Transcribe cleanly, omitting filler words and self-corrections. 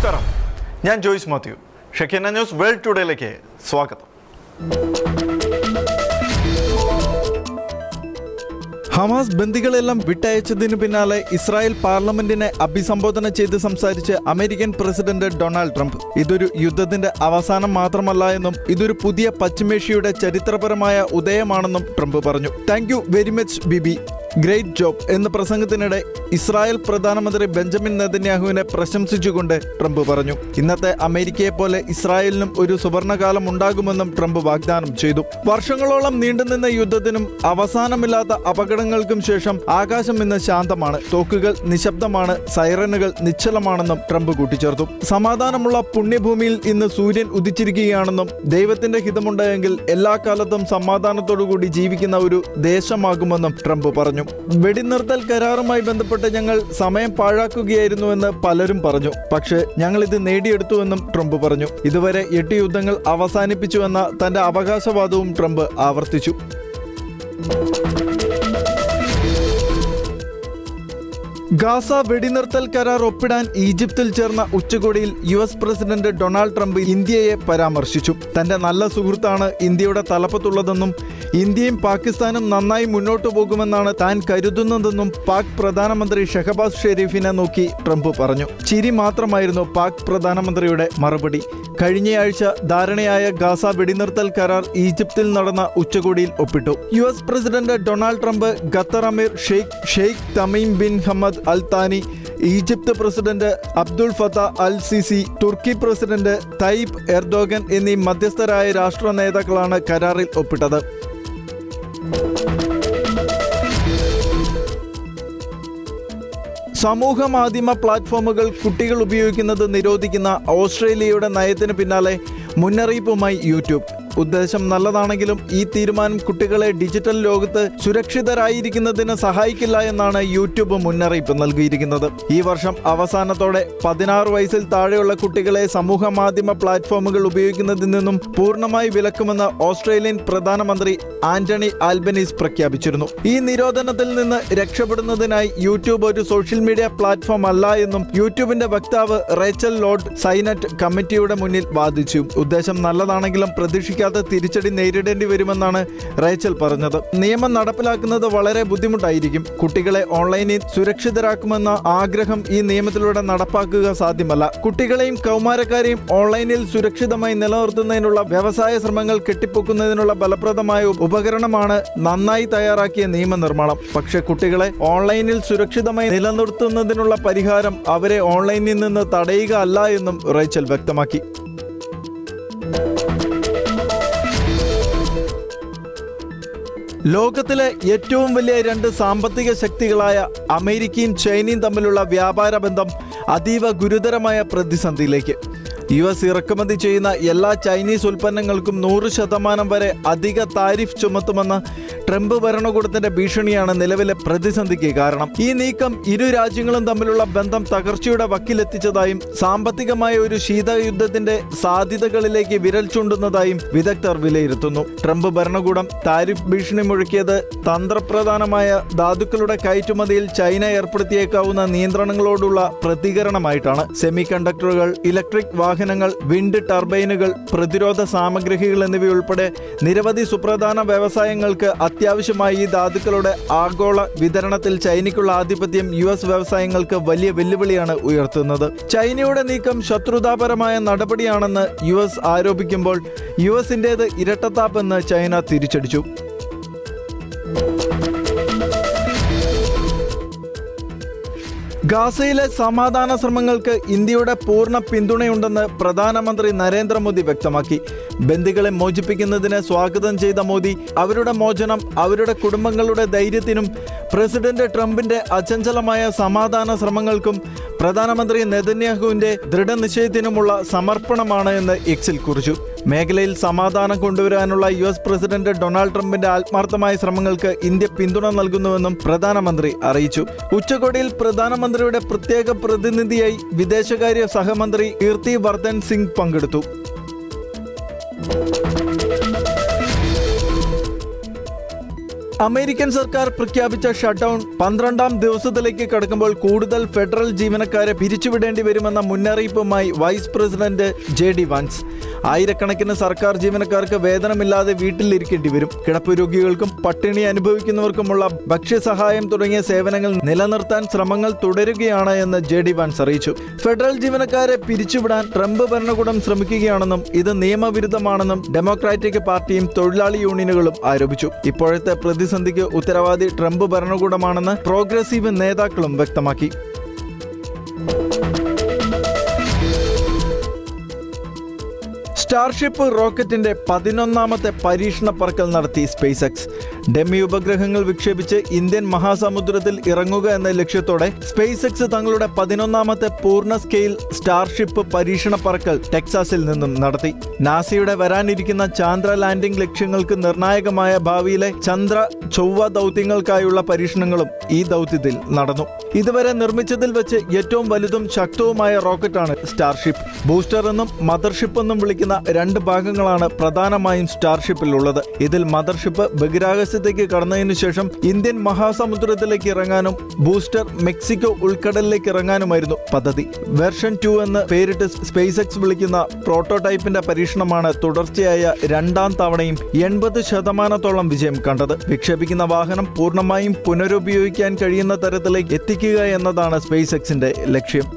നമസ്കാരം, ഞാൻ Joyce Mathew. ഷെഖിന news world ടുഡേയിലേക്ക് സ്വാഗതം. ഹമാസ് ബന്ദികളെല്ലാം വിട്ടയച്ചതിനു പിന്നാലെ ഇസ്രായേൽ പാർലമെന്റിനെ അഭിസംബോധന ചെയ്ത് സംസാരിച്ച് അമേരിക്കൻ പ്രസിഡന്റ് ഡൊണാൾഡ് ട്രംപ് ഇതൊരു യുദ്ധത്തിന്റെ അവസാനം മാത്രമല്ല എന്നും ഇതൊരു പുതിയ പശ്ചിമേഷ്യയുടെ ചരിത്രപരമായ ഉദയമാണെന്നും ട്രംപ് പറഞ്ഞു. Thank you very much Bibi, great job എന്ന പ്രസംഗത്തിനിടെ ഇസ്രായേൽ പ്രധാനമന്ത്രി ബെഞ്ചമിൻ നെതന്യാഹുവിനെ പ്രശംസിച്ചുകൊണ്ട് ട്രംപ് പറഞ്ഞു. ഇന്നത്തെ അമേരിക്കയെ പോലെ ഇസ്രായേലിനും ഒരു സുവർണകാലം ഉണ്ടാകുമെന്നും ട്രംപ് വാഗ്ദാനം ചെയ്തു. വർഷങ്ങളോളം നീണ്ടുനിന്ന യുദ്ധത്തിനും അവസാനമില്ലാത്ത അപകടങ്ങൾക്കും ശേഷം ആകാശം ഇന്ന് ശാന്തമാണ്, തോക്കുകൾ നിശബ്ദമാണ്, സൈറനുകൾ നിശ്ചലമാണെന്നും ട്രംപ് കൂട്ടിച്ചേർത്തു. സമാധാനമുള്ള പുണ്യഭൂമിയിൽ ഇന്ന് സൂര്യൻ ഉദിച്ചിരിക്കുകയാണെന്നും ദൈവത്തിന്റെ ഹിതമുണ്ടെങ്കിൽ എല്ലാ കാലത്തും സമാധാനത്തോടുകൂടി ജീവിക്കുന്ന ഒരു ദേശമാകുമെന്നും ട്രംപ് പറഞ്ഞു. വെടിനിർത്തൽ കരാറുമായി ബന്ധപ്പെട്ട് ഞങ്ങൾ സമയം പാഴാക്കുകയായിരുന്നുവെന്ന് പലരും പറഞ്ഞു. പക്ഷേ ഞങ്ങൾ ഇത് നേടിയെടുത്തുവെന്നും ട്രംപ് പറഞ്ഞു. ഇതുവരെ 8 യുദ്ധങ്ങൾ അവസാനിപ്പിച്ചുവെന്ന തന്റെ അവകാശവാദവും ട്രംപ് ആവർത്തിച്ചു. ഗാസ വെടിനിർത്തൽ കരാർ ഒപ്പിടാൻ ഈജിപ്തിൽ ചേർന്ന ഉച്ചകോടിയിൽ US പ്രസിഡന്റ് ഡൊണാൾഡ് ട്രംപ് ഇന്ത്യയെ പരാമർശിച്ചു. തന്റെ നല്ല സുഹൃത്താണ് ഇന്ത്യയുടെ തലപ്പത്തുള്ളതെന്നും ഇന്ത്യയും പാകിസ്ഥാനും നന്നായി മുന്നോട്ടു പോകുമെന്നാണ് താൻ കരുതുന്നതെന്നും പാക് പ്രധാനമന്ത്രി ഷഹബാസ് ഷെരീഫിനെ നോക്കി ട്രംപ് പറഞ്ഞു. ചിരി മാത്രമായിരുന്നു പാക് പ്രധാനമന്ത്രിയുടെ മറുപടി. കഴിഞ്ഞയാഴ്ച ധാരണയായ ഗാസ വെടിനിർത്തൽ കരാർ ഈജിപ്തിൽ നടന്ന ഉച്ചകോടിയിൽ ഒപ്പിട്ടു. US president Donald Trump, Qatar അമീർ Sheikh Tamim bin Hamad Al Thani, Egypt president Abdel Fattah al Sisi, Turkey president Tayyip Erdogan എന്നീ മധ്യസ്ഥരായ രാഷ്ട്ര നേതാക്കളാണ് കരാറിൽ ഒപ്പിട്ടത്. സമൂഹ മാധ്യമ പ്ലാറ്റ്ഫോമുകൾ കുട്ടികൾ ഉപയോഗിക്കുന്നത് നിരോധിക്കുന്ന ഓസ്ട്രേലിയയുടെ നയത്തിന് പിന്നാലെ മുന്നറിയിപ്പുമായി യൂട്യൂബ്. ഉദ്ദേശം നല്ലതാണെങ്കിലും ഈ തീരുമാനം കുട്ടികളെ ഡിജിറ്റൽ ലോകത്ത് സുരക്ഷിതരായിരിക്കുന്നതിന് സഹായിക്കില്ല എന്നാണ് യൂട്യൂബ് മുന്നറിയിപ്പ് നൽകിയിരിക്കുന്നത്. ഈ വർഷം അവസാനത്തോടെ 16 വയസ്സിൽ താഴെയുള്ള കുട്ടികളെ സമൂഹ മാധ്യമ പ്ലാറ്റ്ഫോമുകൾ ഉപയോഗിക്കുന്നതിൽ നിന്നും പൂർണ്ണമായി വിലക്കുമെന്ന് ഓസ്ട്രേലിയൻ പ്രധാനമന്ത്രി ആന്റണി ആൽബനീസ് പ്രഖ്യാപിച്ചിരുന്നു. ഈ നിരോധനത്തിൽ നിന്ന് രക്ഷപ്പെടുന്നതിനായി യൂട്യൂബ് ഒരു സോഷ്യൽ മീഡിയ പ്ലാറ്റ്ഫോം അല്ല എന്നും യൂട്യൂബിന്റെ വക്താവ് റേച്ചൽ ലോർഡ് സൈനറ്റ് കമ്മിറ്റിയുടെ മുന്നിൽ വാദിച്ചു. ഉദ്ദേശം നല്ലതാണെങ്കിലും പ്രതീക്ഷിക്കാത്ത തിരിച്ചടി നേരിടേണ്ടി വരുമെന്നാണ് റേച്ചൽ പറഞ്ഞത്. നിയമം നടപ്പിലാക്കുന്നത് വളരെ ബുദ്ധിമുട്ടായിരിക്കും. കുട്ടികളെ ഓൺലൈനിൽ സുരക്ഷിതരാക്കുമെന്ന ആഗ്രഹം ഈ നിയമത്തിലൂടെ നടപ്പാക്കുക സാധ്യമല്ല. കുട്ടികളെയും കൗമാരക്കാരെയും ഓൺലൈനിൽ സുരക്ഷിതമായി നിലനിർത്തുന്നതിനുള്ള വ്യവസായ ശ്രമങ്ങൾ കെട്ടിപ്പൊക്കുന്നതിനുള്ള ഫലപ്രദമായ ഉപകരണമാണ് നന്നായി തയ്യാറാക്കിയ നിയമനിർമ്മാണം. പക്ഷേ കുട്ടികളെ ഓൺലൈനിൽ സുരക്ഷിതമായി നിലനിർത്തുന്നതിനുള്ള പരിഹാരം അവരെ ഓൺലൈനിൽ നിന്ന് തടയുക അല്ല എന്നും റേച്ചൽ വ്യക്തമാക്കി. ലോകത്തിലെ ഏറ്റവും വലിയ 2 സാമ്പത്തിക ശക്തികളായ അമേരിക്കയും ചൈനയും തമ്മിലുള്ള വ്യാപാര ബന്ധം അതീവ ഗുരുതരമായ പ്രതിസന്ധിയിലേക്ക്. US ഇറക്കുമതി ചെയ്യുന്ന എല്ലാ ചൈനീസ് ഉൽപ്പന്നങ്ങൾക്കും 100% വരെ അധിക താരിഫ് ചുമത്തുമെന്ന ട്രംപ് ഭരണകൂടത്തിന്റെ ഭീഷണിയാണ് നിലവിലെ പ്രതിസന്ധിക്ക് കാരണം. ഈ നീക്കം ഇരു രാജ്യങ്ങളും തമ്മിലുള്ള ബന്ധം തകർച്ചയുടെ വക്കിലെത്തിച്ചതായും സാമ്പത്തികമായ ഒരു ശീതയുദ്ധത്തിന്റെ സാധ്യതകളിലേക്ക് വിരൽ ചൂണ്ടുന്നതായും വിദഗ്ധർ വിലയിരുത്തുന്നു. ട്രംപ് ഭരണകൂടം താരിഫ് ഭീഷണി മുഴക്കിയത് തന്ത്രപ്രധാനമായ ധാതുക്കളുടെ കയറ്റുമതിയിൽ ചൈന ഏർപ്പെടുത്തിയേക്കാവുന്ന നിയന്ത്രണങ്ങളോടുള്ള പ്രതികരണമായിട്ടാണ്. സെമി കണ്ടക്ടറുകൾ, ഇലക്ട്രിക് വാഹനങ്ങൾ, വിൻഡ് ടർബൈനുകൾ, പ്രതിരോധ സാമഗ്രികൾ എന്നിവയുൾപ്പെടെ നിരവധി സുപ്രധാന വ്യവസായങ്ങൾക്ക് അത്യാവശ്യമായി ഈ ധാതുക്കളുടെ ആഗോള വിതരണത്തിൽ ചൈനയ്ക്കുള്ള ആധിപത്യം US വ്യവസായങ്ങൾക്ക് വലിയ വെല്ലുവിളിയാണ് ഉയർത്തുന്നത്. ചൈനയുടെ നീക്കം ശത്രുതാപരമായ നടപടിയാണെന്ന് US ആരോപിക്കുമ്പോൾ USന്റേത് ഇരട്ടത്താപ്പെന്ന് ചൈന തിരിച്ചടിച്ചു. ഗാസയിലെ സമാധാന ശ്രമങ്ങൾക്ക് ഇന്ത്യയുടെ പൂർണ്ണ പിന്തുണയുണ്ടെന്ന് പ്രധാനമന്ത്രി നരേന്ദ്രമോദി വ്യക്തമാക്കി. ബന്ദികളെ മോചിപ്പിക്കുന്നതിനെ സ്വാഗതം ചെയ്ത മോദി അവരുടെ മോചനം അവരുടെ കുടുംബങ്ങളുടെ ധൈര്യത്തിനും പ്രസിഡന്റ് ട്രംപിന്റെ അചഞ്ചലമായ സമാധാന ശ്രമങ്ങൾക്കും പ്രധാനമന്ത്രി നെതന്യാഹുവിന്റെ ദൃഢനിശ്ചയത്തിനുമുള്ള സമർപ്പണമാണ് എന്ന് എക്സിൽ കുറിച്ചു. മേഖലയിൽ സമാധാനം കൊണ്ടുവരാനുള്ള US പ്രസിഡന്റ് ഡൊണാൾഡ് ട്രംപിന്റെ ആത്മാർത്ഥമായ ശ്രമങ്ങൾക്ക് ഇന്ത്യ പിന്തുണ നൽകുന്നുവെന്നും പ്രധാനമന്ത്രി അറിയിച്ചു. ഉച്ചകോടിയിൽ പ്രധാനമന്ത്രിയുടെ പ്രത്യേക പ്രതിനിധിയായി വിദേശകാര്യ സഹമന്ത്രി കീർത്തി വർദ്ധൻ സിംഗ് പങ്കെടുത്തു. അമേരിക്കൻ സർക്കാർ പ്രഖ്യാപിച്ച ഷട്ട്ഡൌൺ 12ാം ദിവസത്തിലേക്ക് കടക്കുമ്പോൾ കൂടുതൽ ഫെഡറൽ ജീവനക്കാരെ പിരിച്ചുവിടേണ്ടി വരുമെന്ന മുന്നറിയിപ്പുമായി വൈസ് പ്രസിഡന്റ് JD വാൻസ്. ആയിരക്കണക്കിന് സർക്കാർ ജീവനക്കാർക്ക് വേതനമില്ലാതെ വീട്ടിലിരിക്കേണ്ടി വരും. കിടപ്പ് രോഗികൾക്കും പട്ടിണി അനുഭവിക്കുന്നവർക്കുമുള്ള ഭക്ഷ്യസഹായം തുടങ്ങിയ സേവനങ്ങൾ നിലനിർത്താൻ ശ്രമങ്ങൾ തുടരുകയാണ് എന്ന് JD വാൻസ് അറിയിച്ചു. ഫെഡറൽ ജീവനക്കാരെ പിരിച്ചുവിടാൻ ട്രംപ് ഭരണകൂടം ശ്രമിക്കുകയാണെന്നും ഇത് നിയമവിരുദ്ധമാണെന്നും ഡെമോക്രാറ്റിക് പാർട്ടിയും തൊഴിലാളി യൂണിയനുകളും ആരോപിച്ചു. ഇപ്പോഴത്തെ പ്രതിസന്ധിക്ക് ഉത്തരവാദി ട്രംപ് ഭരണകൂടമാണെന്ന് പ്രോഗ്രസീവ് നേതാക്കളും വ്യക്തമാക്കി. സ്റ്റാർഷിപ്പ് റോക്കറ്റിന്റെ 11ാമത്തെ പരീക്ഷണ പറക്കൽ നടത്തി സ്പേസ് എക്സ്. ഡെമി ഉപഗ്രഹങ്ങൾ വിക്ഷേപിച്ച് ഇന്ത്യൻ മഹാസമുദ്രത്തിൽ ഇറങ്ങുക എന്ന ലക്ഷ്യത്തോടെ സ്പേസ് എക്സ് തങ്ങളുടെ 11ാമത്തെ പൂർണ്ണ സ്കെയിൽ സ്റ്റാർഷിപ്പ് പരീക്ഷണ പറക്കൽ ടെക്സാസിൽ നിന്നും നടത്തി. നാസയുടെ വരാനിരിക്കുന്ന ചാന്ദ്ര ലാൻഡിംഗ് ലക്ഷ്യങ്ങൾക്ക് നിർണായകമായ ഭാവിയിലെ ചന്ദ്ര ചൊവ്വ ദൗത്യങ്ങൾക്കായുള്ള പരീക്ഷണങ്ങളും ഈ ദൗത്യത്തിൽ നടന്നു. ഇതുവരെ നിർമ്മിച്ചതിൽ വെച്ച് ഏറ്റവും വലുതും ശക്തവുമായ റോക്കറ്റാണ് സ്റ്റാർഷിപ്പ്. ബൂസ്റ്റർ എന്നും മദർഷിപ്പ് എന്നും വിളിക്കുന്ന 2 ഭാഗങ്ങളാണ് പ്രധാനമായും സ്റ്റാർഷിപ്പിലുള്ളത്. ഇതിൽ മദർഷിപ്പ് ബഹിരാകാശത്തേക്ക് കടന്നതിനു ശേഷം ഇന്ത്യൻ മഹാസമുദ്രത്തിലേക്ക് ഇറങ്ങാനും ബൂസ്റ്റർ മെക്സിക്കോ ഉൾക്കടലിലേക്ക് ഇറങ്ങാനുമായിരുന്നു പദ്ധതി. വെർഷൻ 2 എന്ന് പേരിട്ട് സ്പേസ് എക്സ് വിളിക്കുന്ന പ്രോട്ടോടൈപ്പിന്റെ പരീക്ഷണമാണ് തുടർച്ചയായ 2ാം തവണയും 80% വിജയം കണ്ടത്. വിക്ഷേപിക്കുന്ന വാഹനം പൂർണ്ണമായും പുനരുപയോഗിക്കാൻ കഴിയുന്ന തരത്തിലേക്ക് എത്തിക്കുക എന്നതാണ് സ്പേസ് എക്സിന്റെ ലക്ഷ്യം.